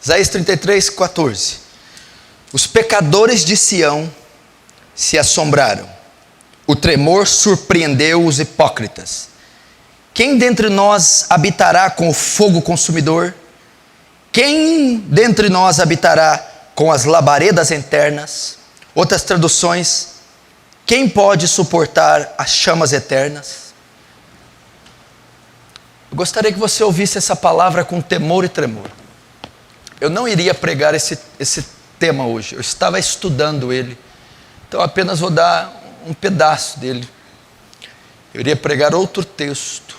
Isaías 33, 14. Os pecadores de Sião se assombraram. O tremor surpreendeu os hipócritas. Quem dentre nós habitará com o fogo consumidor? Quem dentre nós habitará com as labaredas eternas? Outras traduções: quem pode suportar as chamas eternas? Eu gostaria que você ouvisse essa palavra com temor e tremor. Eu não iria pregar esse tema hoje, eu estava estudando ele, então apenas vou dar um pedaço dele. Eu iria pregar outro texto,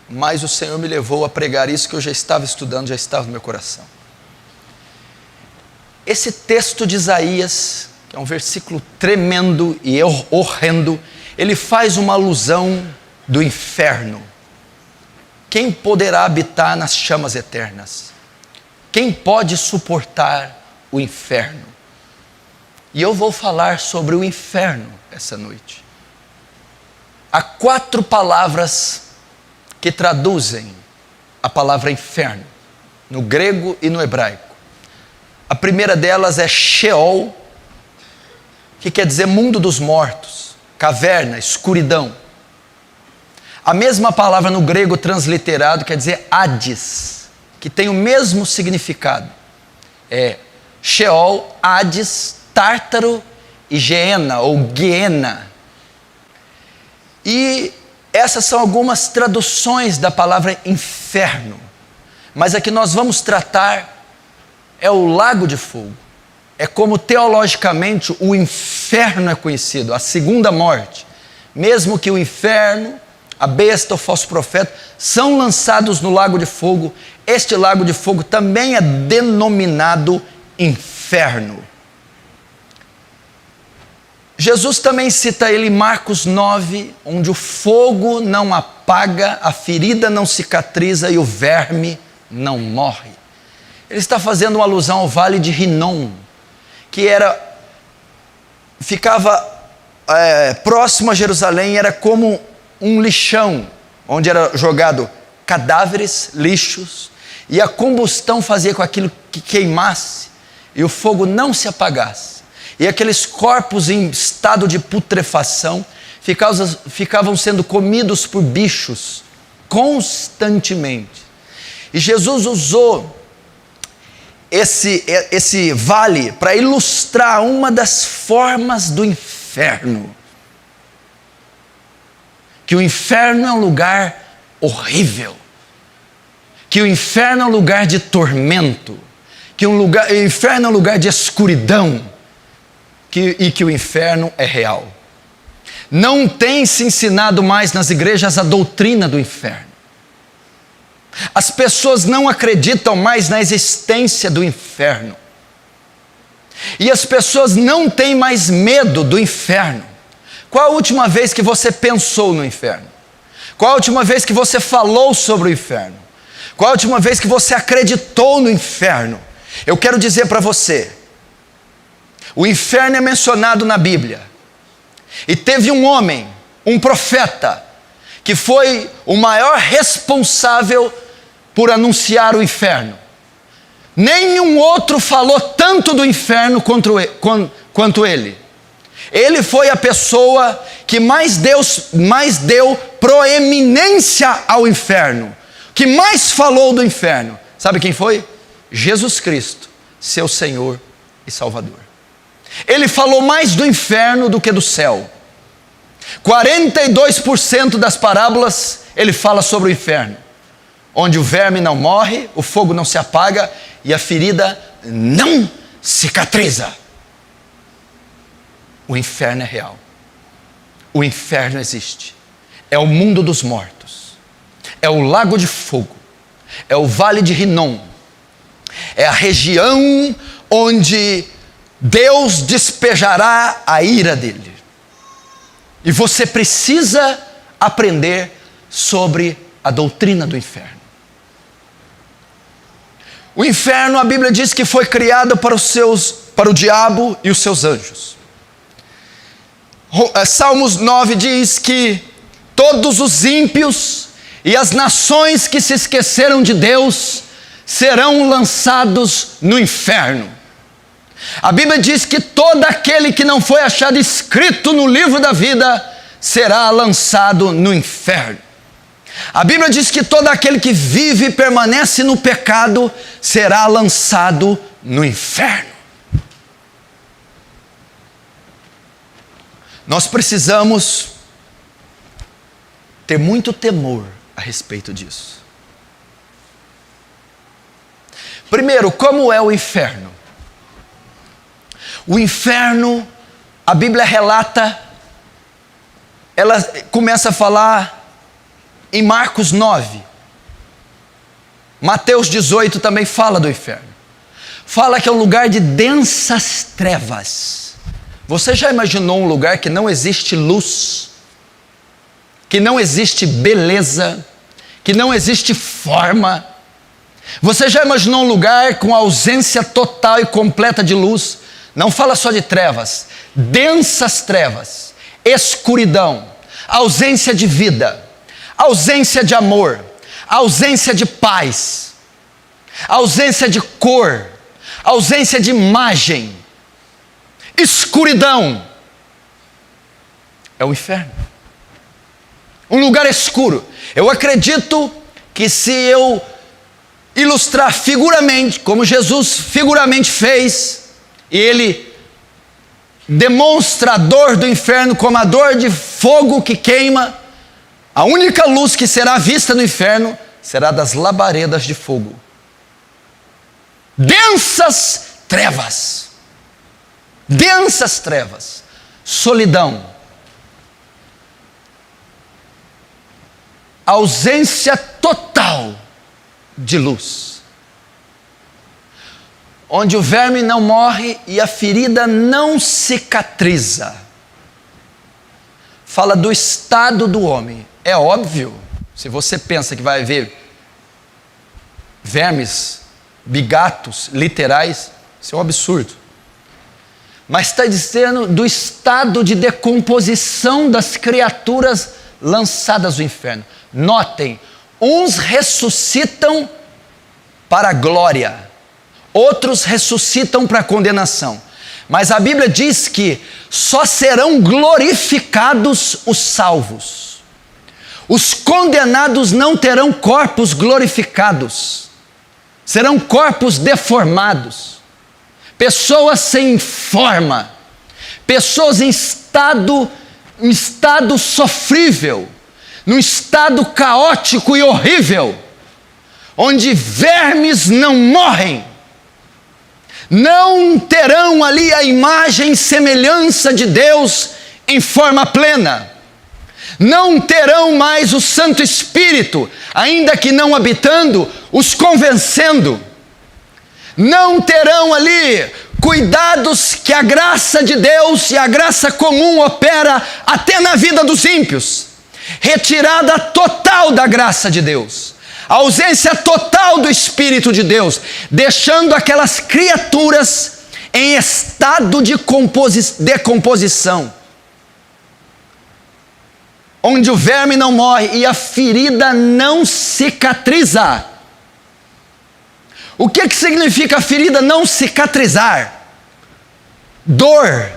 mas o Senhor me levou a pregar isso que eu já estava estudando, já estava no meu coração. Esse texto de Isaías, que é um versículo tremendo e horrendo, ele faz uma alusão do inferno. Quem poderá habitar nas chamas eternas? Quem pode suportar o inferno? E eu vou falar sobre o inferno essa noite. Há 4 palavras que traduzem a palavra inferno, no grego e no hebraico. A primeira delas é Sheol, que quer dizer mundo dos mortos, caverna, escuridão. A mesma palavra no grego transliterado quer dizer Hades, que tem o mesmo significado. É Sheol, Hades, Tártaro e Geena ou Guiena. E essas são algumas traduções da palavra inferno. Mas a que nós vamos tratar é o lago de fogo. É como teologicamente o inferno é conhecido, a segunda morte. Mesmo que o inferno, a besta, o falso profeta, são lançados no lago de fogo, este lago de fogo também é denominado inferno. Jesus também cita ele em Marcos 9, onde o fogo não apaga, a ferida não cicatriza e o verme não morre. Ele está fazendo uma alusão ao vale de Rinom, que ficava próximo a Jerusalém, era como um lixão, onde era jogado cadáveres, lixos, e a combustão fazia com aquilo que queimasse, e o fogo não se apagasse. E aqueles corpos em estado de putrefação ficavam sendo comidos por bichos constantemente. E Jesus usou esse vale para ilustrar uma das formas do inferno. Que o inferno é um lugar horrível. Que o inferno é um lugar de tormento. Que o inferno é um lugar de escuridão. E que o inferno é real. Não tem se ensinado mais nas igrejas a doutrina do inferno. As pessoas não acreditam mais na existência do inferno. E as pessoas não têm mais medo do inferno. Qual a última vez que você pensou no inferno? Qual a última vez que você falou sobre o inferno? Qual a última vez que você acreditou no inferno? Eu quero dizer para você, o inferno é mencionado na Bíblia. E teve um homem, um profeta, que foi o maior responsável por anunciar o inferno. Nenhum outro falou tanto do inferno quanto ele. Ele foi a pessoa que mais deu proeminência ao inferno, que mais falou do inferno. Sabe quem foi? Jesus Cristo, seu Senhor e Salvador. Ele falou mais do inferno do que do céu. 42% das parábolas ele fala sobre o inferno, onde o verme não morre, o fogo não se apaga e a ferida não cicatriza. O inferno é real. O inferno existe. É o mundo dos mortos. É o lago de fogo. É o vale de Rinom. É a região onde Deus despejará a ira dele. E você precisa aprender sobre a doutrina do inferno. O inferno, a Bíblia diz que foi criado para o diabo e os seus anjos. Salmos 9 diz que todos os ímpios e as nações que se esqueceram de Deus serão lançados no inferno. A Bíblia diz que todo aquele que não foi achado escrito no livro da vida será lançado no inferno. A Bíblia diz que todo aquele que vive e permanece no pecado será lançado no inferno. Nós precisamos ter muito temor a respeito disso. Primeiro, como é o inferno? O inferno, a Bíblia relata, ela começa a falar em Marcos 9. Mateus 18 também fala do inferno. Fala que é um lugar de densas trevas. Você já imaginou um lugar que não existe luz, que não existe beleza, que não existe forma? Você já imaginou um lugar com ausência total e completa de luz? Não fala só de trevas, densas trevas, escuridão, ausência de vida, ausência de amor, ausência de paz, ausência de cor, ausência de imagem, escuridão. É o inferno. Um lugar escuro. Eu acredito que se eu ilustrar figuramente, como Jesus figuramente fez, e ele demonstra a dor do inferno como a dor de fogo que queima, a única luz que será vista no inferno será das labaredas de fogo. Densas trevas. Densas trevas. Solidão. Ausência total de luz. Onde o verme não morre e a ferida não cicatriza. Fala do estado do homem. É óbvio, se você pensa que vai haver vermes, bigatos, literais, isso é um absurdo. Mas está dizendo do estado de decomposição das criaturas lançadas no inferno. Notem, uns ressuscitam para a glória, outros ressuscitam para a condenação. Mas a Bíblia diz que só serão glorificados os salvos. Os condenados não terão corpos glorificados. Serão corpos deformados. Pessoas sem forma. Pessoas em estado sofrível. Num estado caótico e horrível. Onde vermes não morrem. Não terão ali a imagem e semelhança de Deus em forma plena. Não terão mais o Santo Espírito, ainda que não habitando, os convencendo. Não terão ali cuidados que a graça de Deus e a graça comum opera até na vida dos ímpios. Retirada total da graça de Deus. A ausência total do Espírito de Deus, deixando aquelas criaturas em estado de decomposição, onde o verme não morre e a ferida não cicatriza. O que significa a ferida não cicatrizar? Dor.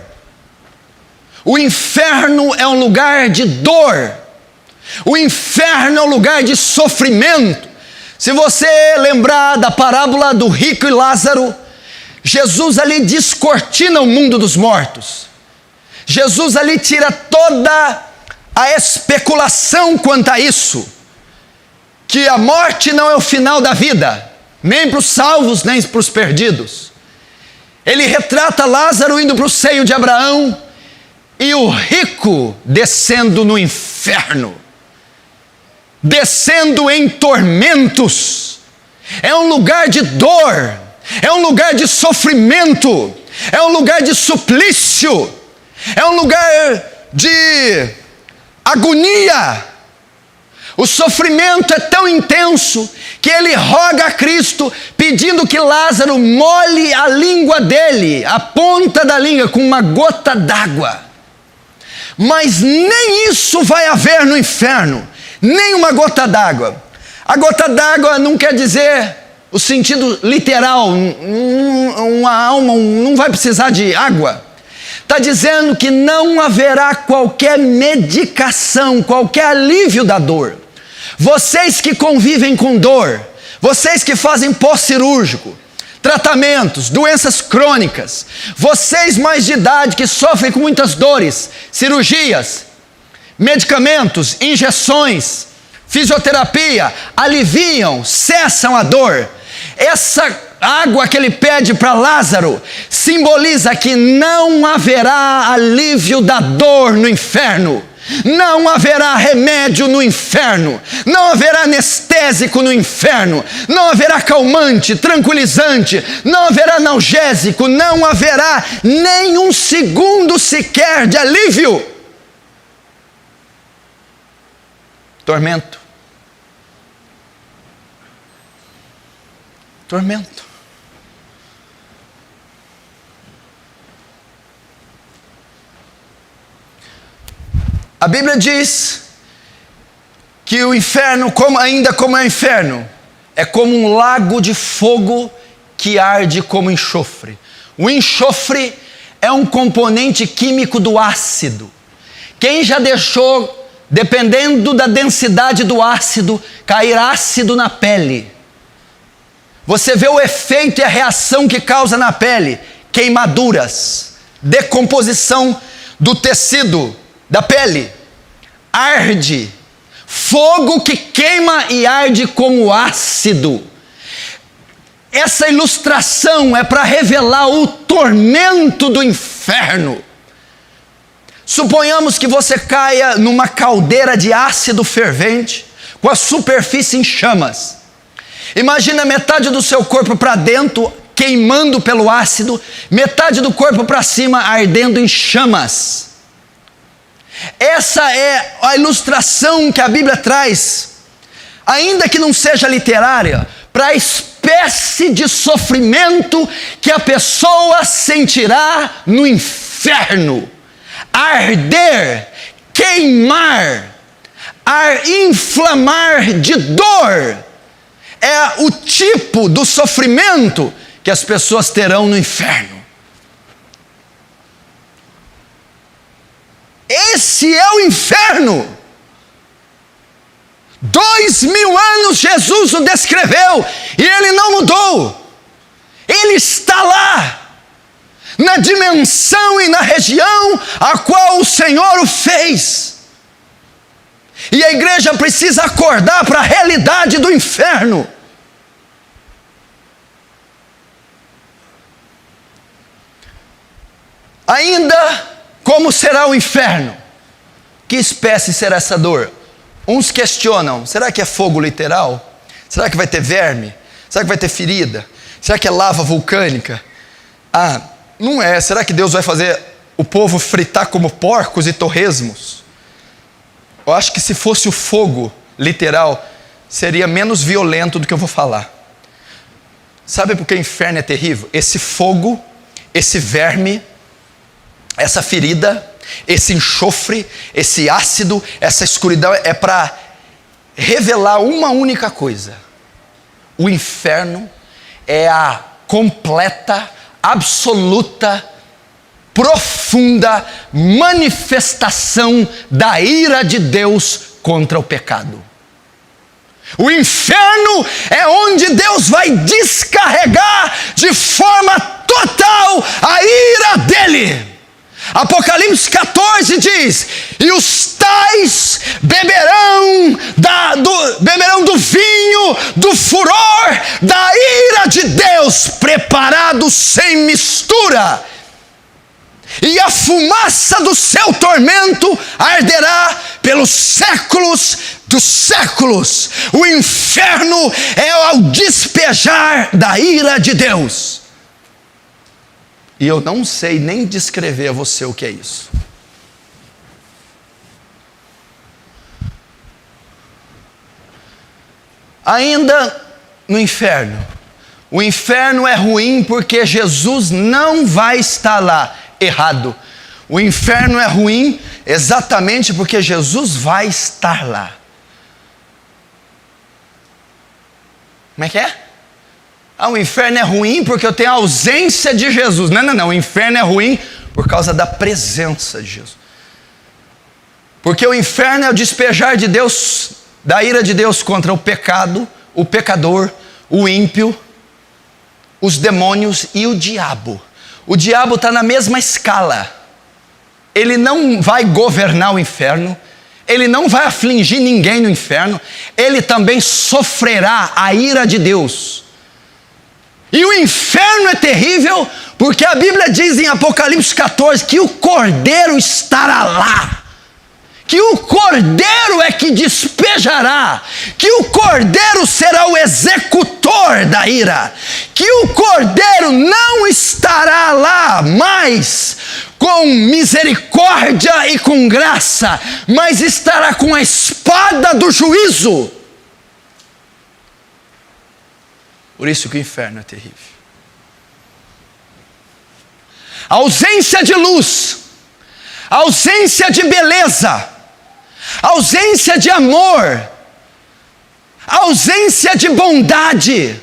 O inferno é um lugar de dor. O inferno é um lugar de sofrimento. Se você lembrar da parábola do rico e Lázaro, Jesus ali descortina o mundo dos mortos. Jesus ali tira toda a especulação quanto a isso, que a morte não é o final da vida, nem para os salvos, nem para os perdidos. Ele retrata Lázaro indo para o seio de Abraão e o rico descendo no inferno, descendo em tormentos. É um lugar de dor, é um lugar de sofrimento, é um lugar de suplício, é um lugar de agonia. O sofrimento é tão intenso que ele roga a Cristo pedindo que Lázaro molhe a língua dele, a ponta da língua, com uma gota d'água. Mas nem isso vai haver no inferno, nem uma gota d'água. A gota d'água não quer dizer o sentido literal, uma alma não vai precisar de água. Está dizendo que não haverá qualquer medicação, qualquer alívio da dor. Vocês que convivem com dor, vocês que fazem pós-cirúrgico, tratamentos, doenças crônicas, vocês mais de idade que sofrem com muitas dores, cirurgias, medicamentos, injeções, fisioterapia, aliviam, cessam a dor. Essa água que ele pede para Lázaro simboliza que não haverá alívio da dor no inferno. Não haverá remédio no inferno, não haverá anestésico no inferno, não haverá calmante, tranquilizante, não haverá analgésico, não haverá nem um segundo sequer de alívio. Tormento. Tormento. A Bíblia diz que o inferno, ainda como é o inferno, é como um lago de fogo que arde como enxofre. O enxofre é um componente químico do ácido. Quem já deixou, dependendo da densidade do ácido, cair ácido na pele? Você vê o efeito e a reação que causa na pele: queimaduras, decomposição do tecido da pele, arde, fogo que queima e arde como ácido. Essa ilustração é para revelar o tormento do inferno. Suponhamos que você caia numa caldeira de ácido fervente, com a superfície em chamas. Imagina metade do seu corpo para dentro, queimando pelo ácido, metade do corpo para cima, ardendo em chamas. Essa é a ilustração que a Bíblia traz, ainda que não seja literária, para a espécie de sofrimento que a pessoa sentirá no inferno. Arder, queimar, inflamar de dor, é o tipo do sofrimento que as pessoas terão no inferno. Esse é o inferno. 2000 anos Jesus o descreveu e ele não mudou. Ele está lá, na dimensão e na região a qual o Senhor o fez. E a igreja precisa acordar para a realidade do inferno. Ainda, como será o inferno? Que espécie será essa dor? Uns questionam: será que é fogo literal? Será que vai ter verme? Será que vai ter ferida? Será que é lava vulcânica? Ah, não é. Será que Deus vai fazer o povo fritar como porcos e torresmos? Eu acho que se fosse o fogo literal, seria menos violento do que eu vou falar. Sabe por que o inferno é terrível? Esse fogo, esse verme, essa ferida, esse enxofre, esse ácido, essa escuridão é para revelar uma única coisa: o inferno é a completa, absoluta, profunda manifestação da ira de Deus contra o pecado. O inferno é onde Deus vai descarregar de forma total a ira dele. Apocalipse 14 diz: e os tais beberão do vinho, do furor, da ira de Deus, preparado sem mistura. E a fumaça do seu tormento arderá pelos séculos dos séculos. O inferno é o despejar da ira de Deus. E eu não sei nem descrever a você o que é isso. Ainda no inferno. O inferno é ruim porque Jesus não vai estar lá. Errado. O inferno é ruim exatamente porque Jesus vai estar lá. Como é que é? Ah, o inferno é ruim porque eu tenho a ausência de Jesus. Não. O inferno é ruim por causa da presença de Jesus. Porque o inferno é o despejar de Deus, da ira de Deus contra o pecado, o pecador, o ímpio, os demônios e o diabo. O diabo está na mesma escala. Ele não vai governar o inferno, ele não vai afligir ninguém no inferno, ele também sofrerá a ira de Deus. E o inferno é terrível, porque a Bíblia diz em Apocalipse 14 que o Cordeiro estará lá. Que o Cordeiro é que despejará, que o Cordeiro será o executor da ira, que o Cordeiro não estará lá mais com misericórdia e com graça, mas estará com a espada do juízo. Por isso que o inferno é terrível. A ausência de luz, a ausência de beleza, a ausência de amor, a ausência de bondade.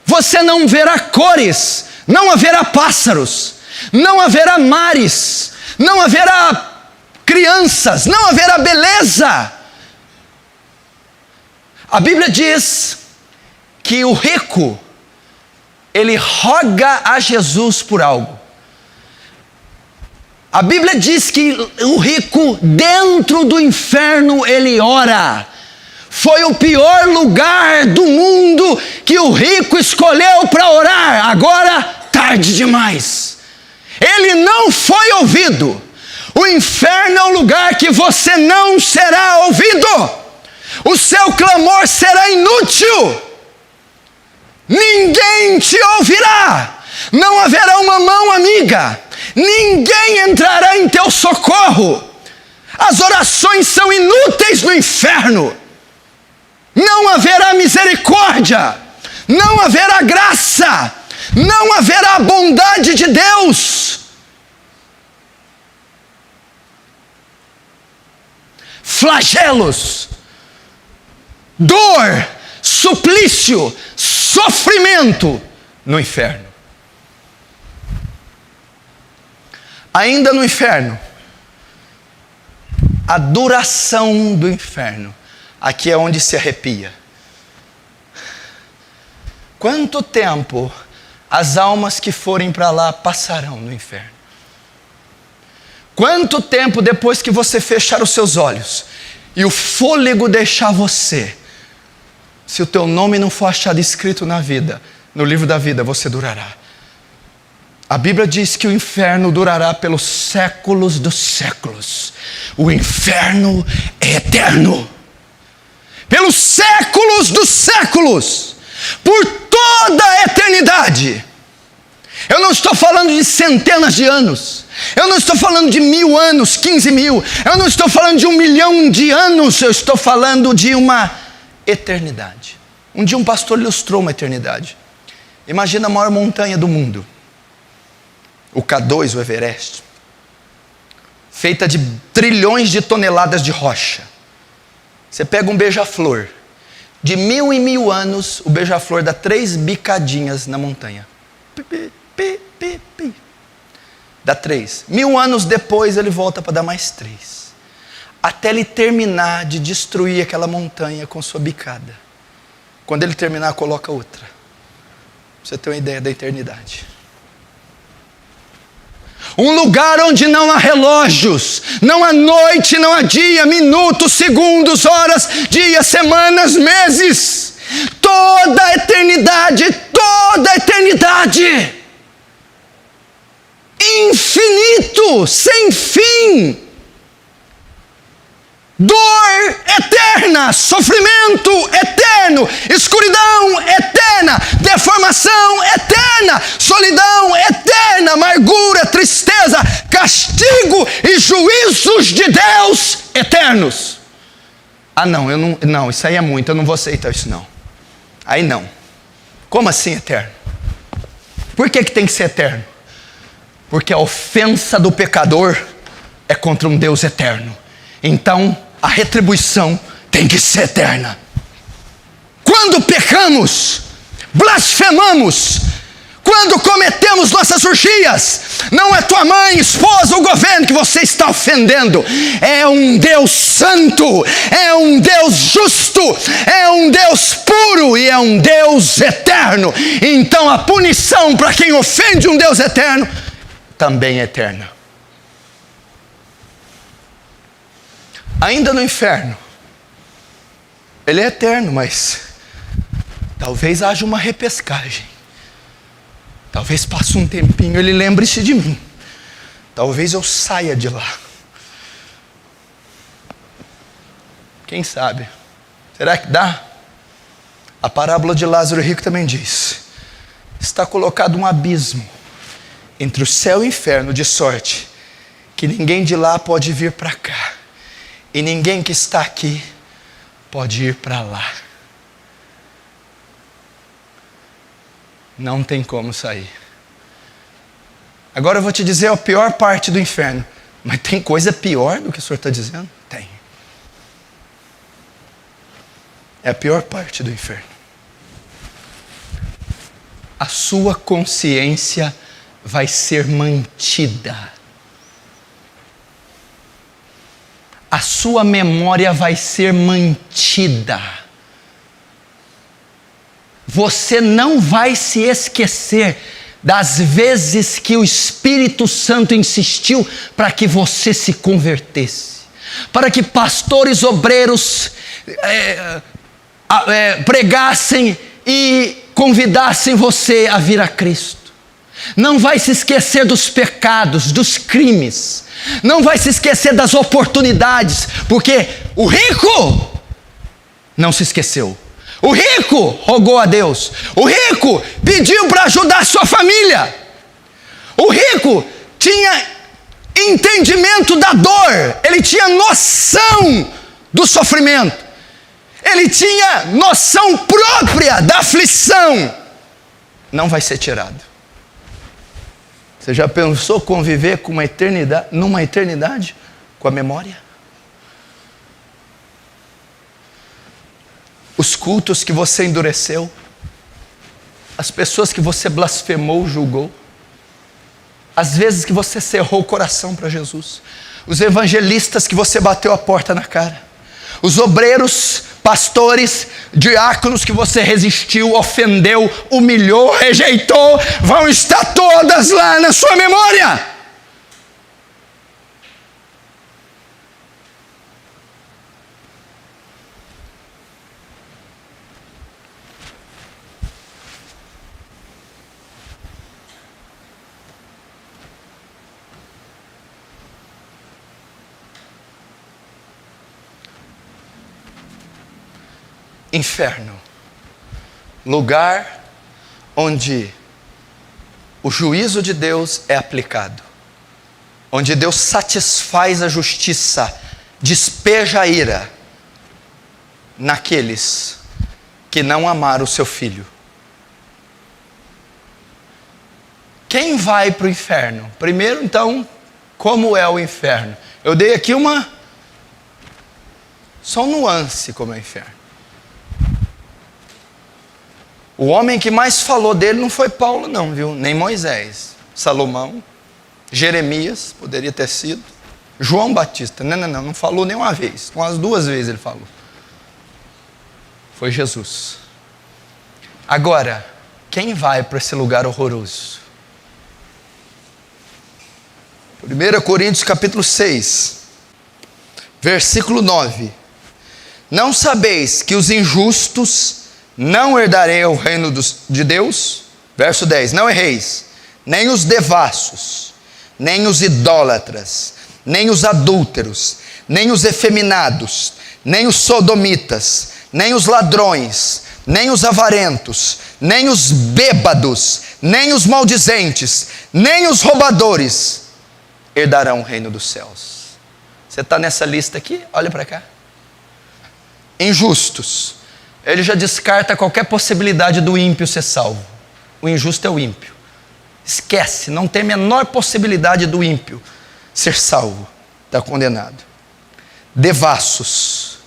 Você não verá cores, não haverá pássaros, não haverá mares, não haverá crianças, não haverá beleza. A Bíblia diz que o rico, ele roga a Jesus por algo. A Bíblia diz que o rico dentro do inferno ele ora. Foi o pior lugar do mundo que o rico escolheu para orar. Agora, tarde demais. Ele não foi ouvido. O inferno é um lugar que você não será ouvido. O seu clamor será inútil. Ninguém te ouvirá. Não haverá uma mão amiga. Ninguém entrará em teu socorro. As orações são inúteis no inferno. Não haverá misericórdia, não haverá graça, não haverá bondade de Deus. Flagelos, dor, suplício, sofrimento no inferno. Ainda no inferno, a duração do inferno. Aqui é onde se arrepia. Quanto tempo as almas que forem para lá passarão no inferno? Quanto tempo depois que você fechar os seus olhos e o fôlego deixar você, se o teu nome não for achado escrito na vida, no livro da vida, você durará? A Bíblia diz que o inferno durará pelos séculos dos séculos. O inferno é eterno. Pelos séculos dos séculos, por toda a eternidade. Eu não estou falando de centenas de anos, eu não estou falando de 1000 anos, 15.000, eu não estou falando de 1 milhão de anos, eu estou falando de uma eternidade. Um dia um pastor ilustrou uma eternidade. Imagina a maior montanha do mundo, o K2, o Everest, feita de trilhões de toneladas de rocha. Você pega um beija-flor, de 1000 em 1000 anos, o beija-flor dá 3 bicadinhas na montanha. Dá 3. 1000 anos depois ele volta para dar mais 3. Até ele terminar de destruir aquela montanha com sua bicada. Quando ele terminar, coloca outra. Pra você ter uma ideia da eternidade. Um lugar onde não há relógios, não há noite, não há dia, minutos, segundos, horas, dias, semanas, meses. Toda a eternidade, infinito, sem fim. Dor eterna, sofrimento eterno, escuridão eterna, deformação eterna, solidão eterna, amargura, tristeza, castigo e juízos de Deus eternos. Ah não, isso aí é muito, eu não vou aceitar isso não. Aí não. Como assim eterno? Por que tem que ser eterno? Porque a ofensa do pecador é contra um Deus eterno. Então, a retribuição tem que ser eterna. Quando pecamos, blasfemamos, quando cometemos nossas orgias, não é tua mãe, esposa ou governo que você está ofendendo, é um Deus santo, é um Deus justo, é um Deus puro e é um Deus eterno. Então a punição para quem ofende um Deus eterno também é eterna. Ainda no inferno, ele é eterno, mas talvez haja uma repescagem. Talvez passe um tempinho, ele lembre-se de mim. Talvez eu saia de lá. Quem sabe? Será que dá? A parábola de Lázaro Rico também diz: está colocado um abismo entre o céu e o inferno, de sorte que ninguém de lá pode vir para cá, e ninguém que está aqui pode ir para lá. Não tem como sair. Agora eu vou te dizer a pior parte do inferno. Mas tem coisa pior do que o senhor está dizendo? Tem. É a pior parte do inferno. A sua consciência vai ser mantida. A sua memória vai ser mantida. Você não vai se esquecer das vezes que o Espírito Santo insistiu para que você se convertesse, para que pastores, obreiros pregassem e convidassem você a vir a Cristo. Não vai se esquecer dos pecados, dos crimes, não vai se esquecer das oportunidades, porque o rico não se esqueceu. O rico rogou a Deus. O rico pediu para ajudar a sua família. O rico tinha entendimento da dor. Ele tinha noção do sofrimento. Ele tinha noção própria da aflição. Não vai ser tirado. Você já pensou conviver com uma eternidade, numa eternidade com a memória? Os cultos que você endureceu, as pessoas que você blasfemou, julgou, as vezes que você cerrou o coração para Jesus, os evangelistas que você bateu a porta na cara, os obreiros, pastores, diáconos que você resistiu, ofendeu, humilhou, rejeitou, vão estar todas lá na sua memória. Inferno, lugar onde o juízo de Deus é aplicado, onde Deus satisfaz a justiça, despeja a ira naqueles que não amaram o seu filho. Quem vai para o inferno? Primeiro, então, como é o inferno? Eu dei aqui só um nuance como é o inferno. O homem que mais falou dele não foi Paulo não, viu? Nem Moisés, Salomão, Jeremias, poderia ter sido, João Batista, não falou nem uma vez, umas 2 vezes ele falou. Foi Jesus. Agora, quem vai para esse lugar horroroso? 1 Coríntios capítulo 6, versículo 9. Não sabeis que os injustos não herdarei o reino de Deus? Verso 10, não erreis, nem os devassos, nem os idólatras, nem os adúlteros, nem os efeminados, nem os sodomitas, nem os ladrões, nem os avarentos, nem os bêbados, nem os maldizentes, nem os roubadores herdarão o reino dos céus. Você está nessa lista aqui? Olha para cá. Injustos. Ele já descarta qualquer possibilidade do ímpio ser salvo. O injusto é o ímpio. Esquece, não tem a menor possibilidade do ímpio ser salvo. Está condenado. Devassos.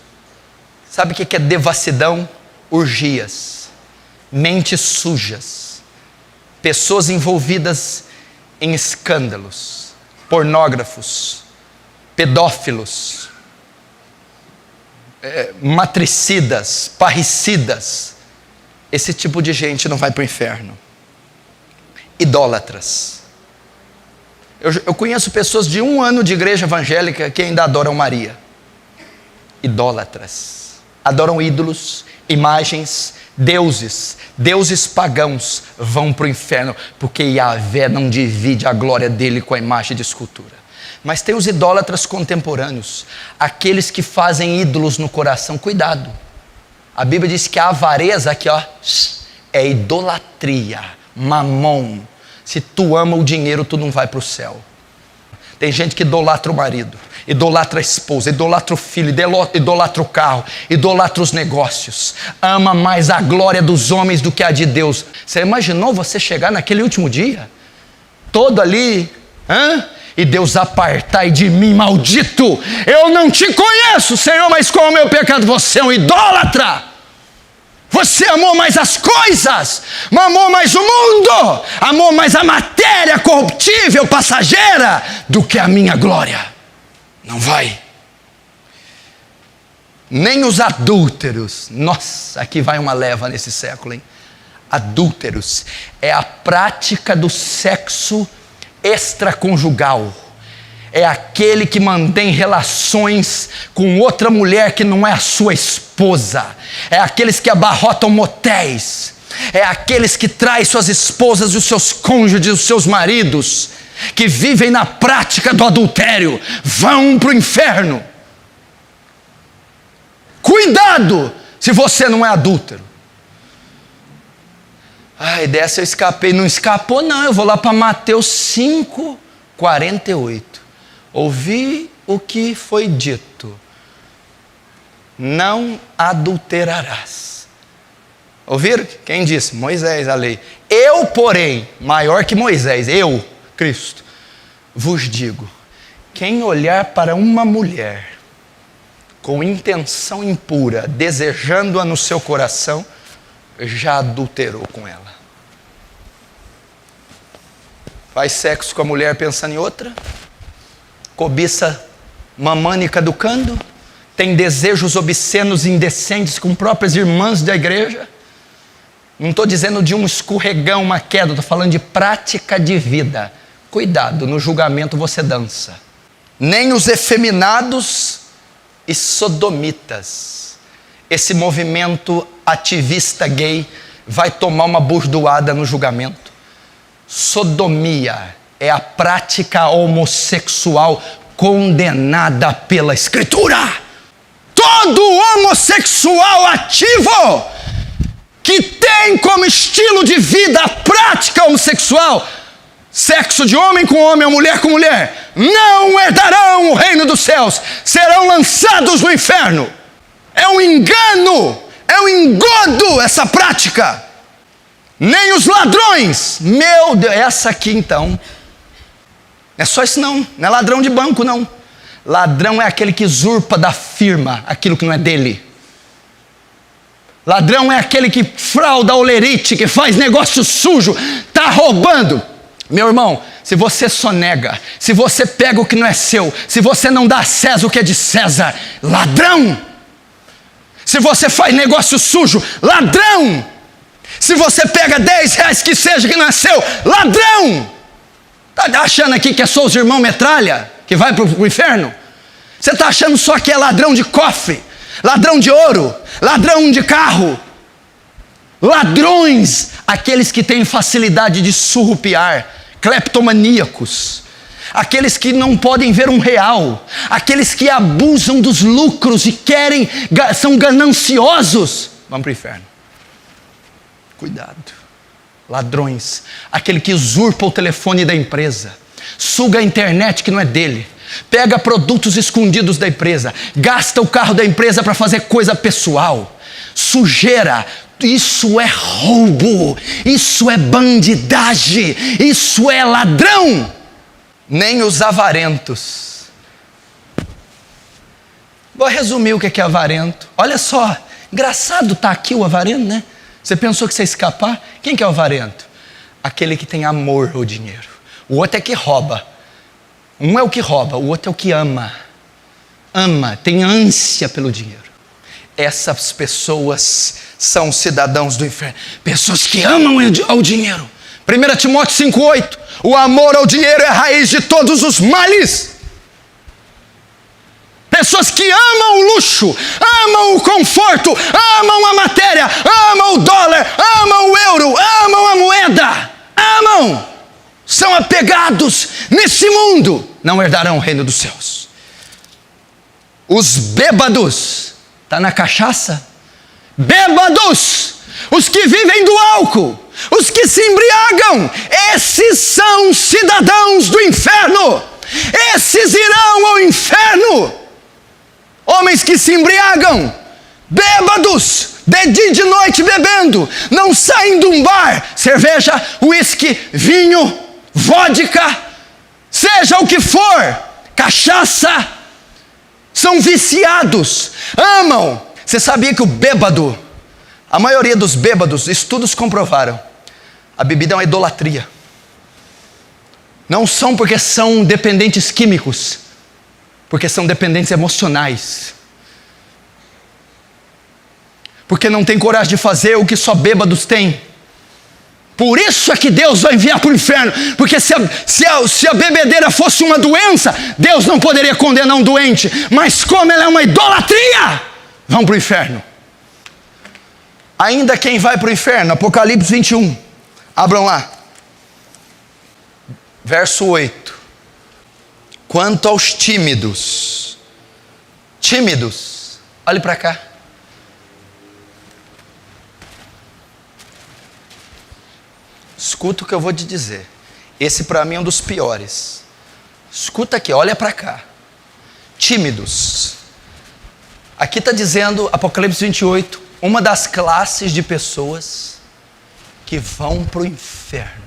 Sabe o que é devassidão? Orgias. mentes sujas, pessoas envolvidas em escândalos, pornógrafos, pedófilos, matricidas, parricidas. Esse tipo de gente não vai para o inferno. Idólatras. Eu conheço pessoas de 1 ano de igreja evangélica que ainda adoram Maria. Idólatras. Adoram ídolos, imagens, deuses pagãos vão para o inferno, porque Yahvé não divide a glória dele com a imagem de escultura. Mas tem os idólatras contemporâneos, aqueles que fazem ídolos no coração. Cuidado, a Bíblia diz que a avareza aqui, ó, é idolatria, mamon. Se tu ama o dinheiro, tu não vai para o céu. Tem gente que idolatra o marido, idolatra a esposa, idolatra o filho, idolatra o carro, idolatra os negócios, ama mais a glória dos homens do que a de Deus. Você imaginou você chegar naquele último dia, todo ali, e Deus apartai de mim, maldito, eu não te conheço, Senhor, mas qual é o meu pecado? Você é um idólatra. Você amou mais as coisas, amou mais o mundo, amou mais a matéria corruptível, passageira, do que a minha glória. Não vai. Nem os adúlteros. Nossa, aqui vai uma leva nesse século, hein? Adúlteros é a prática do sexo extraconjugal. É aquele que mantém relações com outra mulher que não é a sua esposa. É aqueles que abarrotam motéis. É aqueles que traem suas esposas e os seus cônjuges, os seus maridos, que vivem na prática do adultério, vão para o inferno. Cuidado se você não é adúltero. Ai, dessa eu escapei. Não escapou não, eu vou lá para Mateus 5:48. Ouvi o que foi dito: não adulterarás. Ouviram? Quem disse? Moisés, a lei. Eu, porém, maior que Moisés, eu, Cristo, vos digo: quem olhar para uma mulher com intenção impura, desejando-a no seu coração, já adulterou com ela. Faz sexo com a mulher pensando em outra, cobiça mamânica do cando, tem desejos obscenos e indecentes com próprias irmãs da igreja. Não estou dizendo de um escorregão, uma queda, estou falando de prática de vida. Cuidado, no julgamento você dança. Nem os efeminados e sodomitas. Esse movimento ativista gay vai tomar uma burdoada no julgamento. Sodomia é a prática homossexual condenada pela Escritura. Todo homossexual ativo que tem como estilo de vida a prática homossexual, sexo de homem com homem ou mulher com mulher, não herdarão o reino dos céus, serão lançados no inferno. É um engano, é um engodo essa prática. Nem os ladrões, meu Deus, essa aqui então, não é só isso não é ladrão de banco não. Ladrão é aquele que usurpa da firma aquilo que não é dele. Ladrão é aquele que frauda a olerite, que faz negócio sujo, está roubando. Meu irmão, se você sonega, se você pega o que não é seu, se você não dá a César o que é de César, ladrão. Se você faz negócio sujo, ladrão. Se você pega 10 reais que seja que não é seu, ladrão. Está achando aqui que é só os irmãos metralha que vai para o inferno? Você está achando só que é ladrão de cofre, ladrão de ouro, ladrão de carro? Ladrões, aqueles que têm facilidade de surrupiar, cleptomaníacos, aqueles que não podem ver um real, aqueles que abusam dos lucros e são gananciosos, vão para o inferno. Cuidado. Ladrões, aquele que usurpa o telefone da empresa, suga a internet que não é dele, pega produtos escondidos da empresa, gasta o carro da empresa para fazer coisa pessoal, sujeira. Isso é roubo, isso é bandidagem, isso é ladrão. Nem os avarentos. Vou resumir o que é avarento. Olha só, engraçado estar aqui o avarento, né? Você pensou que você ia escapar? Quem que é o avarento? Aquele que tem amor ao dinheiro. O outro é que rouba. Um é o que rouba, o outro é o que ama. Ama, tem ânsia pelo dinheiro. Essas pessoas são cidadãos do inferno. Pessoas que amam ao dinheiro. 1 Timóteo 5,8. O amor ao dinheiro é a raiz de todos os males. Pessoas que amam o luxo, amam o conforto, amam a matéria, amam o dólar, amam o euro, amam a moeda, amam, são apegados nesse mundo, não herdarão o reino dos céus. Os bêbados, está na cachaça? Bêbados, os que vivem do álcool, os que se embriagam, esses são cidadãos do inferno, esses irão ao inferno. Homens que se embriagam, bêbados, de dia e de noite bebendo, não saem de um bar, cerveja, uísque, vinho, vodka, seja o que for, cachaça, são viciados, amam. Você sabia que o bêbado, a maioria dos bêbados, estudos comprovaram, a bebida é uma idolatria. Não são porque são dependentes químicos, porque são dependentes emocionais. Porque não tem coragem de fazer o que só bêbados têm. Por isso é que Deus vai enviar para o inferno. Porque se a bebedeira fosse uma doença, Deus não poderia condenar um doente. Mas como ela é uma idolatria, vão para o inferno. Ainda quem vai para o inferno, Apocalipse 21. Abram lá. Verso 8. Quanto aos tímidos, olhe para cá. Escuta o que eu vou te dizer. Esse para mim é um dos piores. Escuta aqui, olha para cá. Tímidos. Aqui está dizendo, Apocalipse 28, uma das classes de pessoas que vão para o inferno.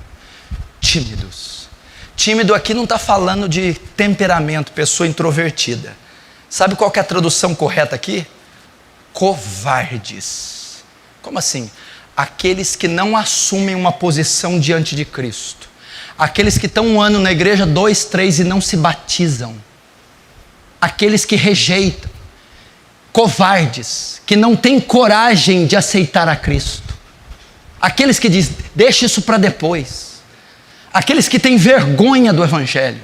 Tímidos. Tímido aqui não está falando de temperamento, pessoa introvertida. Sabe qual que é a tradução correta aqui? Covardes. Como assim? Aqueles que não assumem uma posição diante de Cristo. Aqueles que estão um ano na igreja, 2, 3 e não se batizam. Aqueles que rejeitam. Covardes, que não têm coragem de aceitar a Cristo. Aqueles que dizem, deixa isso para depois. Aqueles que têm vergonha do Evangelho,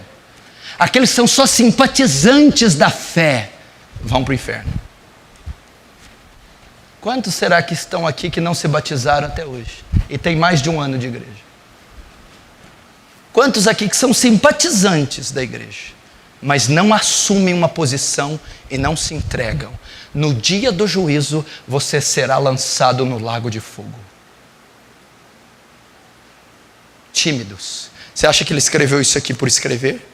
aqueles que são só simpatizantes da fé, vão para o inferno. Quantos será que estão aqui que não se batizaram até hoje? E tem mais de um ano de igreja? Quantos aqui que são simpatizantes da igreja, mas não assumem uma posição e não se entregam? No dia do juízo, você será lançado no lago de fogo. Tímidos. Você acha que ele escreveu isso aqui por escrever?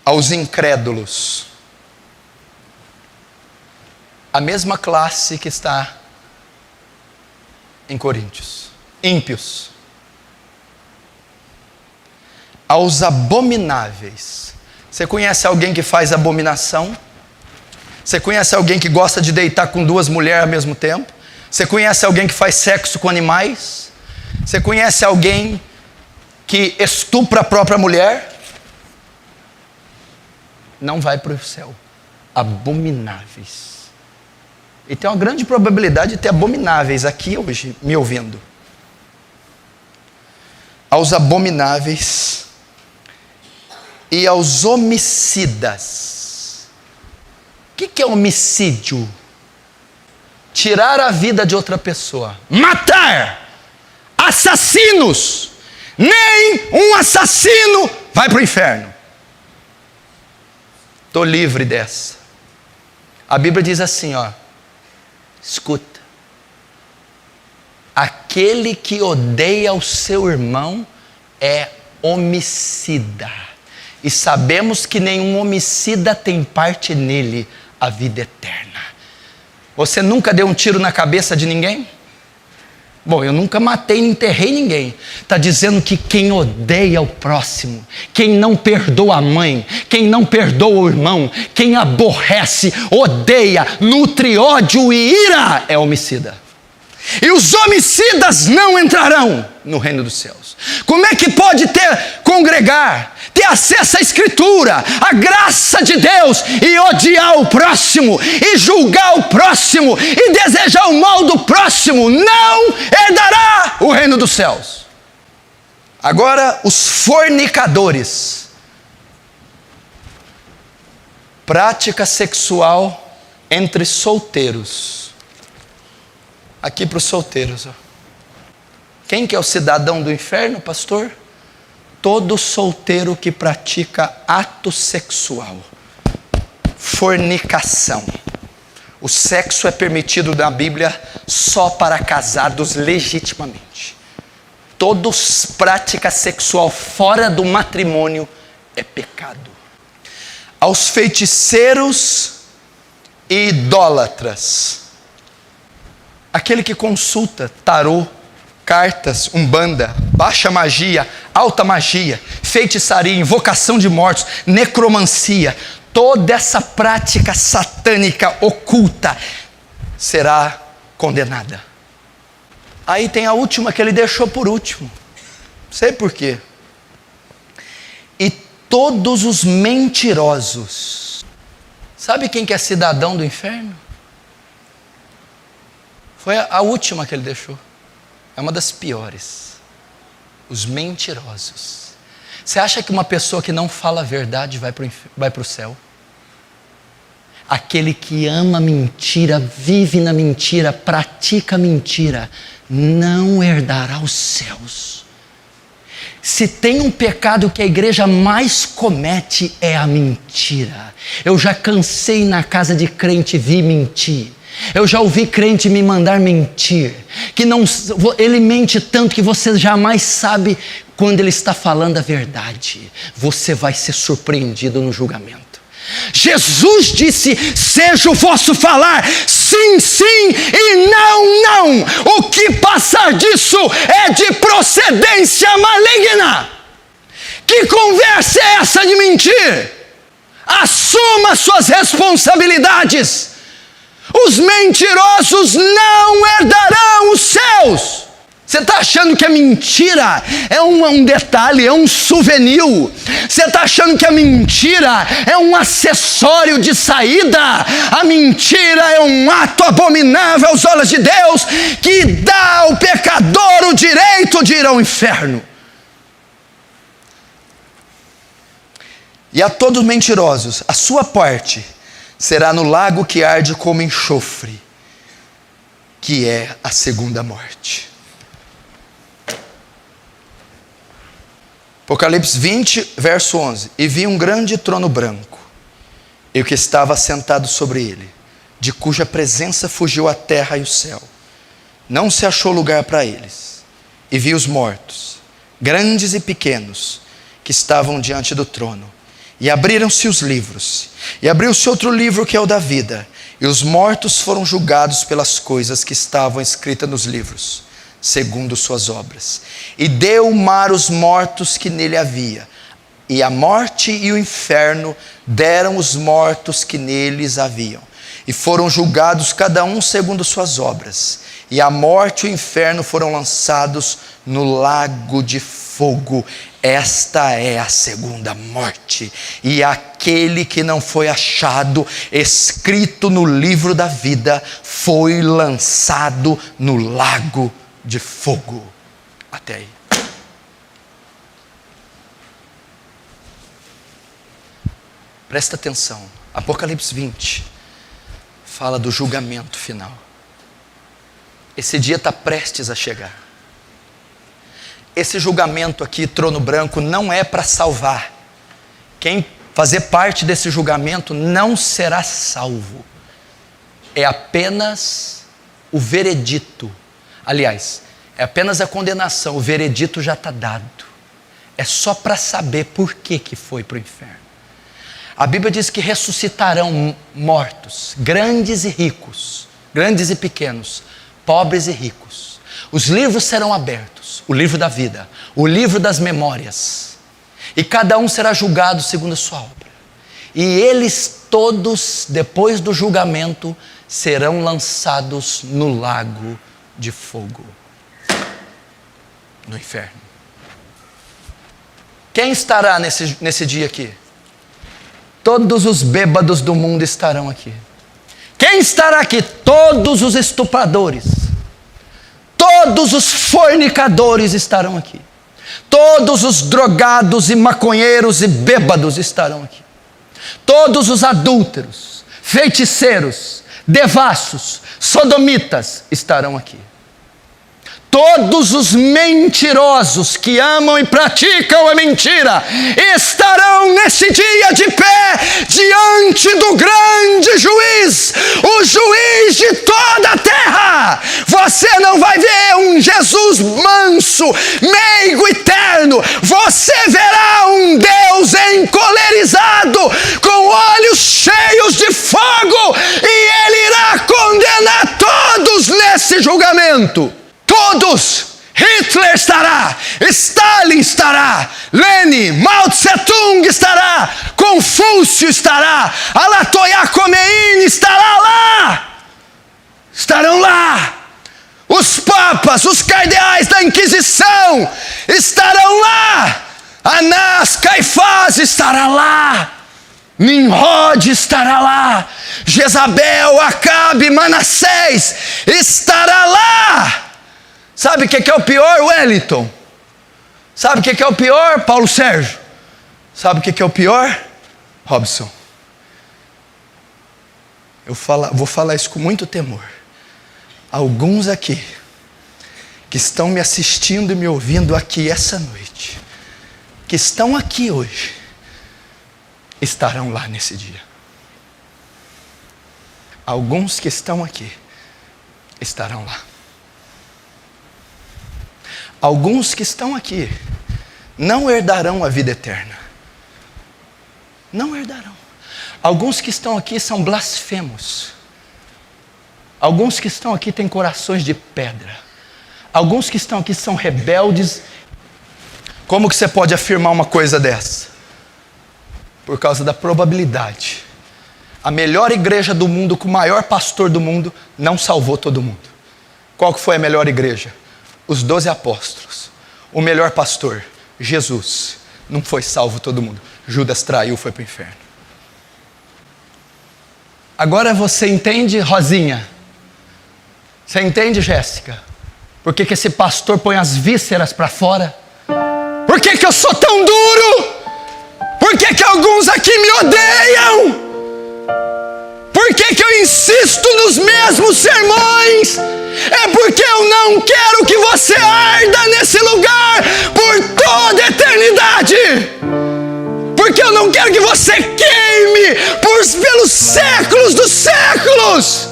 Aos incrédulos. A mesma classe que está em Coríntios. Ímpios. Aos abomináveis. Você conhece alguém que faz abominação? Você conhece alguém que gosta de deitar com 2 mulheres ao mesmo tempo? Você conhece alguém que faz sexo com animais? Você conhece alguém que estupra a própria mulher? Não vai para o céu. Abomináveis. E tem uma grande probabilidade de ter abomináveis aqui hoje, me ouvindo. Aos abomináveis e aos homicidas. O que é homicídio? Tirar a vida de outra pessoa. Matar. Assassinos. Nem um assassino vai para o inferno. Estou livre dessa. A Bíblia diz assim, ó. Escuta. Aquele que odeia o seu irmão é homicida. E sabemos que nenhum homicida tem parte nele a vida eterna. Você nunca deu um tiro na cabeça de ninguém? Bom, eu nunca matei nem enterrei ninguém. Está dizendo que quem odeia o próximo, quem não perdoa a mãe, quem não perdoa o irmão, quem aborrece, odeia, nutre ódio e ira, é homicida. E os homicidas não entrarão no reino dos céus. Como é que pode congregar, ter acesso à Escritura, à graça de Deus, e odiar o próximo, e julgar o próximo, e desejar o mal do próximo? Não herdará o reino dos céus. Agora, os fornicadores. Prática sexual entre solteiros. Aqui para os solteiros. Quem que é o cidadão do inferno, pastor? Todo solteiro que pratica ato sexual. Fornicação. O sexo é permitido na Bíblia só para casados legitimamente. Toda prática sexual fora do matrimônio é pecado. Aos feiticeiros e idólatras. Aquele que consulta tarô, cartas, umbanda, baixa magia, alta magia, feitiçaria, invocação de mortos, necromancia, toda essa prática satânica oculta será condenada. Aí tem a última que ele deixou por último. Sei por quê. E todos os mentirosos. Sabe quem que é cidadão do inferno? Foi a última que ele deixou. É uma das piores. Os mentirosos. Você acha que uma pessoa que não fala a verdade vai para o céu? Aquele que ama mentira, vive na mentira, pratica mentira, não herdará os céus. Se tem um pecado que a igreja mais comete, é a mentira. Eu já cansei na casa de crente vir mentir. Eu já ouvi crente me mandar mentir, que ele mente tanto que você jamais sabe quando ele está falando a verdade. Você vai ser surpreendido no julgamento. Jesus disse: seja o vosso falar sim, sim e não, não. O que passar disso é de procedência maligna. Que conversa é essa de mentir? Assuma suas responsabilidades. Os mentirosos não herdarão os céus. Você está achando que a mentira é um detalhe, é um souvenir? Você está achando que a mentira é um acessório de saída? A mentira é um ato abominável aos olhos de Deus, que dá ao pecador o direito de ir ao inferno. E a todos os mentirosos, a sua parte será no lago que arde como enxofre, que é a segunda morte. Apocalipse 20, verso 11. E vi um grande trono branco, e o que estava sentado sobre ele, de cuja presença fugiu a terra e o céu. Não se achou lugar para eles. E vi os mortos, grandes e pequenos, que estavam diante do trono. E abriram-se os livros, e abriu-se outro livro que é o da vida, e os mortos foram julgados pelas coisas que estavam escritas nos livros, segundo suas obras. E deu o mar os mortos que nele havia, e a morte e o inferno deram os mortos que neles haviam, e foram julgados cada um segundo suas obras. E a morte e o inferno foram lançados no lago de fogo. Esta é a segunda morte. E aquele que não foi achado escrito no livro da vida foi lançado no lago de fogo. Até aí. Presta atenção. Apocalipse 20 fala do julgamento final. Esse dia está prestes a chegar. Esse julgamento aqui, trono branco, não é para salvar. Quem fazer parte desse julgamento não será salvo. É apenas o veredito. Aliás, é apenas a condenação. O veredito já está dado. É só para saber por que foi para o inferno. A Bíblia diz que ressuscitarão mortos, grandes e ricos, grandes e pequenos, pobres e ricos. Os livros serão abertos, o livro da vida, o livro das memórias, e cada um será julgado segundo a sua obra. E eles todos, depois do julgamento, serão lançados no lago de fogo, no inferno. Quem estará nesse dia aqui? Todos os bêbados do mundo estarão aqui. Quem estará aqui? Todos os estupradores, todos os fornicadores estarão aqui. Todos os drogados e maconheiros e bêbados estarão aqui. Todos os adúlteros, feiticeiros, devassos, sodomitas estarão aqui. Todos os mentirosos que amam e praticam a mentira estarão nesse dia de pé diante do grande juiz, o juiz de toda a terra. Você não vai ver um Jesus manso, meigo e terno. Você verá um Deus encolerizado, com olhos cheios de fogo, e Ele irá condenar todos nesse julgamento. Todos. Hitler estará, Stalin estará, Lenin, Mao Tse-tung estará, Confúcio estará, Ayatollah Khomeini estará lá. Estarão lá. Os papas, os cardeais da Inquisição estarão lá. Anás, Caifás estará lá. Nimrod estará lá. Jezabel, Acabe, Manassés estará lá. Sabe o que é o pior, Wellington? Sabe o que é o pior, Paulo Sérgio? Sabe o que é o pior, Robson? Vou falar isso com muito temor. Alguns aqui, que estão me assistindo e me ouvindo aqui essa noite, que estão aqui hoje, estarão lá nesse dia. Alguns que estão aqui, estarão lá. Alguns que estão aqui não herdarão a vida eterna. Não herdarão. Alguns que estão aqui são blasfemos. Alguns que estão aqui têm corações de pedra. Alguns que estão aqui são rebeldes. Como que você pode afirmar uma coisa dessa? Por causa da probabilidade. A melhor igreja do mundo, com o maior pastor do mundo, não salvou todo mundo. Qual que foi a melhor igreja? Os 12 apóstolos. O melhor pastor, Jesus, não foi salvo todo mundo. Judas traiu, foi para o inferno. Agora você entende, Rosinha? Você entende, Jéssica? Por que esse pastor põe as vísceras para fora? Por que eu sou tão duro? Por que alguns aqui me odeiam? Por que eu insisto nos mesmos sermões? É porque eu não quero que você arda nesse lugar por toda a eternidade. Porque eu não quero que você queime pelos séculos dos séculos.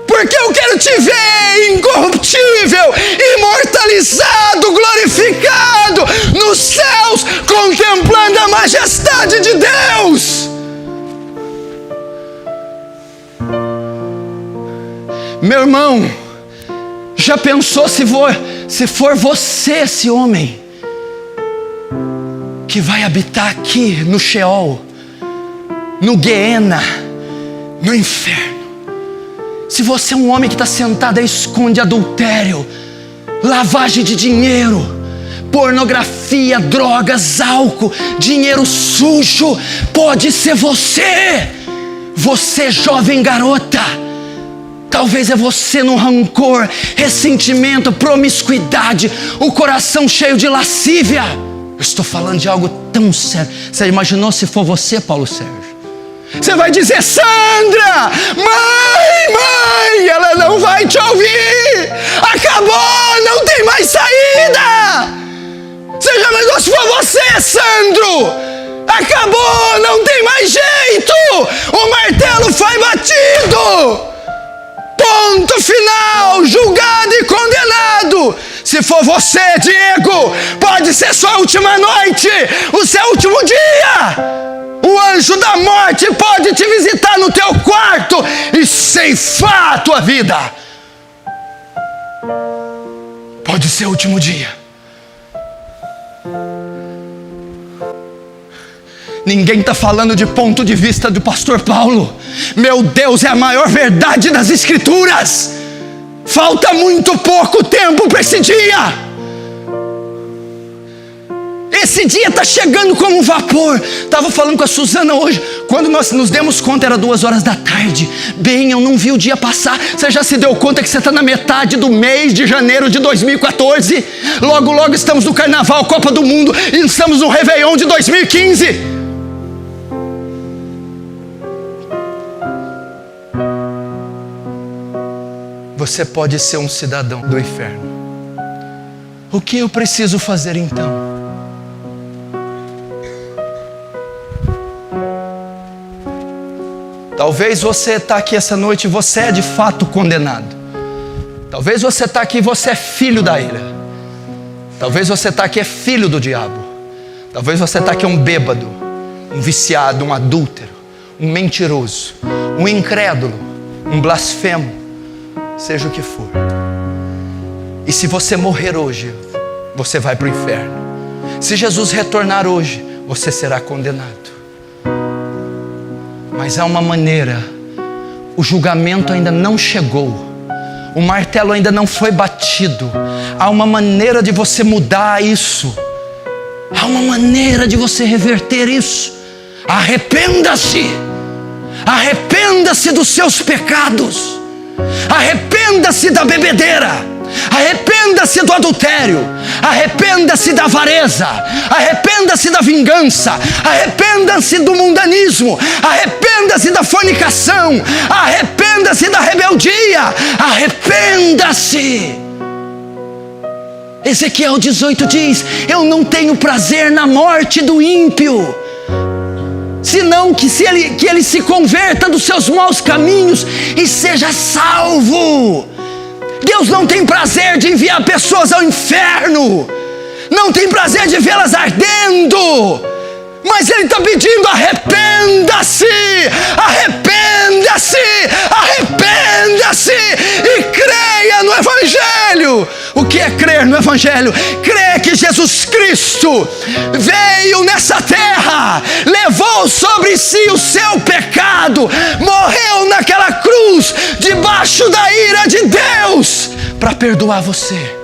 Porque eu quero te ver incorruptível, imortalizado, glorificado nos céus, contemplando a majestade de Deus. Meu irmão, já pensou se for você esse homem que vai habitar aqui no Sheol, no Guiena, no inferno? Se você é um homem que está sentado e esconde adultério, lavagem de dinheiro, pornografia, drogas, álcool, dinheiro sujo, pode ser você. Você, jovem garota. Talvez é você no rancor, ressentimento, promiscuidade, o coração cheio de lascívia. Eu estou falando de algo tão sério. Você imaginou se for você, Paulo Sérgio? Você vai dizer: Sandra, mãe, ela não vai te ouvir. Acabou, não tem mais saída. Você já imaginou se for você, Sandro? Acabou, não tem mais jeito. O martelo foi batido. Ponto final, julgado e condenado. Se for você, Diego, pode ser sua última noite, o seu último dia. O anjo da morte pode te visitar no teu quarto e ceifar a tua vida. Pode ser o último dia. Ninguém está falando de ponto de vista do pastor Paulo. Meu Deus, é a maior verdade das Escrituras. Falta muito pouco tempo para esse dia. Esse dia está chegando como um vapor. Estava falando com a Suzana hoje. Quando nós nos demos conta, era 2 da tarde. Bem, eu não vi o dia passar. Você já se deu conta que você está na metade do mês de janeiro de 2014? Logo, logo estamos no Carnaval, Copa do Mundo, e estamos no Réveillon de 2015. Você pode ser um cidadão do inferno. O que eu preciso fazer então? Talvez você está aqui essa noite e você é de fato condenado. Talvez você está aqui e você é filho da ira. Talvez você está aqui e é filho do diabo. Talvez você está aqui um bêbado, um viciado, um adúltero, um mentiroso, um incrédulo, um blasfemo, seja o que for. E se você morrer hoje, você vai para o inferno. Se Jesus retornar hoje, você será condenado. Mas há uma maneira. O julgamento ainda não chegou. O martelo ainda não foi batido. Há uma maneira de você mudar isso. Há uma maneira de você reverter isso. Arrependa-se. Arrependa-se dos seus pecados. Arrependa-se da bebedeira. Arrependa-se do adultério. Arrependa-se da avareza. Arrependa-se da vingança. Arrependa-se do mundanismo. Arrependa-se da fornicação. Arrependa-se da rebeldia. Arrependa-se. Ezequiel 18 diz: eu não tenho prazer na morte do ímpio, senão que ele se converta dos seus maus caminhos e seja salvo. Deus não tem prazer de enviar pessoas ao inferno, não tem prazer de vê-las ardendo, mas Ele está pedindo: arrependa-se, arrependa-se, arrependa-se e creia no Evangelho. O que é crer no Evangelho? Crer que Jesus Cristo veio nessa terra, levou sobre si o seu pecado, morreu naquela cruz, debaixo da ira de Deus, para perdoar você.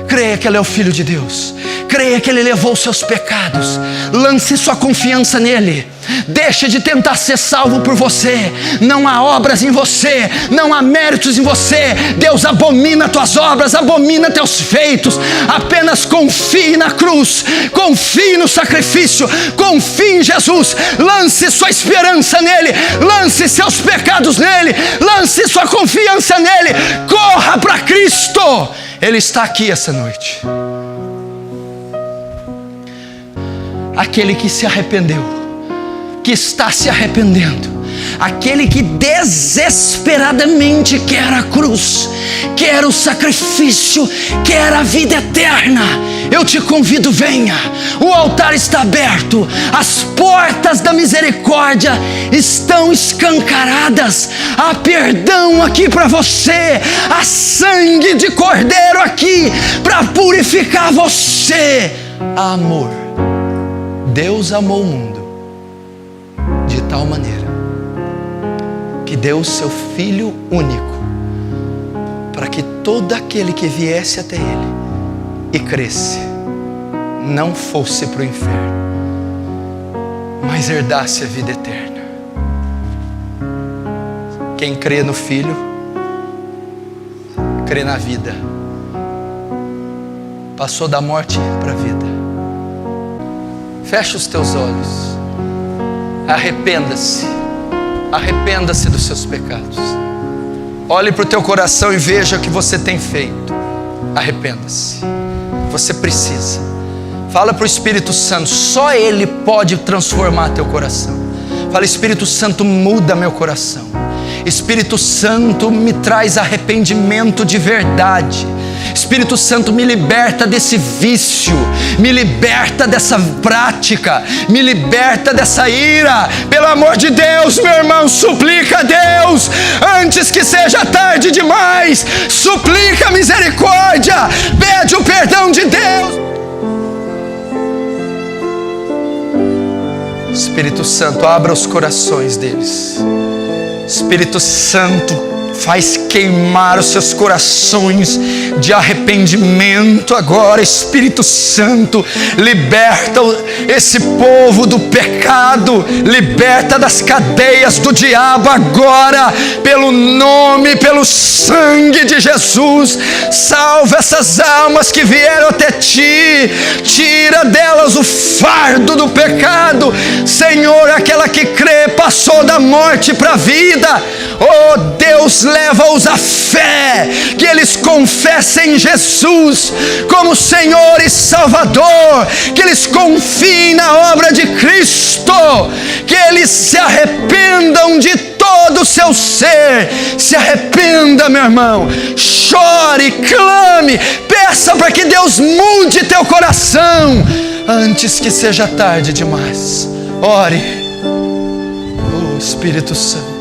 Creia que Ele é o Filho de Deus. Creia que Ele levou os seus pecados. Lance sua confiança nele. Deixe de tentar ser salvo por você. Não há obras em você, não há méritos em você. Deus abomina tuas obras, abomina teus feitos. Apenas confie na cruz, confie no sacrifício, confie em Jesus. Lance sua esperança nele, lance seus pecados nele, lance sua confiança nele. Corra para Cristo. Ele está aqui essa noite. Aquele que se arrependeu, que está se arrependendo, aquele que desesperadamente quer a cruz, quer o sacrifício, quer a vida eterna. Eu te convido, venha. O altar está aberto, as portas da misericórdia estão escancaradas. Há perdão aqui para você, há sangue de cordeiro aqui para purificar você. Há amor. Deus amou o mundo de tal maneira que deu o seu Filho único, para que todo aquele que viesse até Ele e cresce não fosse para o inferno, mas herdasse a vida eterna. Quem crê no Filho, crê na vida. Passou da morte para a vida. Fecha os teus olhos. Arrependa-se. Arrependa-se dos seus pecados. Olhe para o teu coração e veja o que você tem feito. Arrependa-se. Você precisa. Fala para o Espírito Santo. Só Ele pode transformar teu coração. Fala: Espírito Santo, muda meu coração. Espírito Santo, me traz arrependimento de verdade. Espírito Santo, me liberta desse vício, me liberta dessa prática, me liberta dessa ira. Pelo amor de Deus, meu irmão, suplica a Deus, antes que seja tarde demais. Suplica misericórdia, pede o perdão de Deus. Espírito Santo, abra os corações deles. Espírito Santo, faz queimar os seus corações de arrependimento agora. Espírito Santo, liberta esse povo do pecado, liberta das cadeias do diabo agora, pelo nome, pelo sangue de Jesus. Salva essas almas que vieram até Ti, tira delas o fardo do pecado. Senhor, aquela que crê passou da morte para a vida. Oh Deus, leva-os à fé, que eles confessem Jesus como Senhor e Salvador, que eles confiem na obra de Cristo, que eles se arrependam de todo o seu ser. Se arrependa, meu irmão, chore, clame, peça para que Deus mude teu coração, antes que seja tarde demais. Ore. Oh Espírito Santo,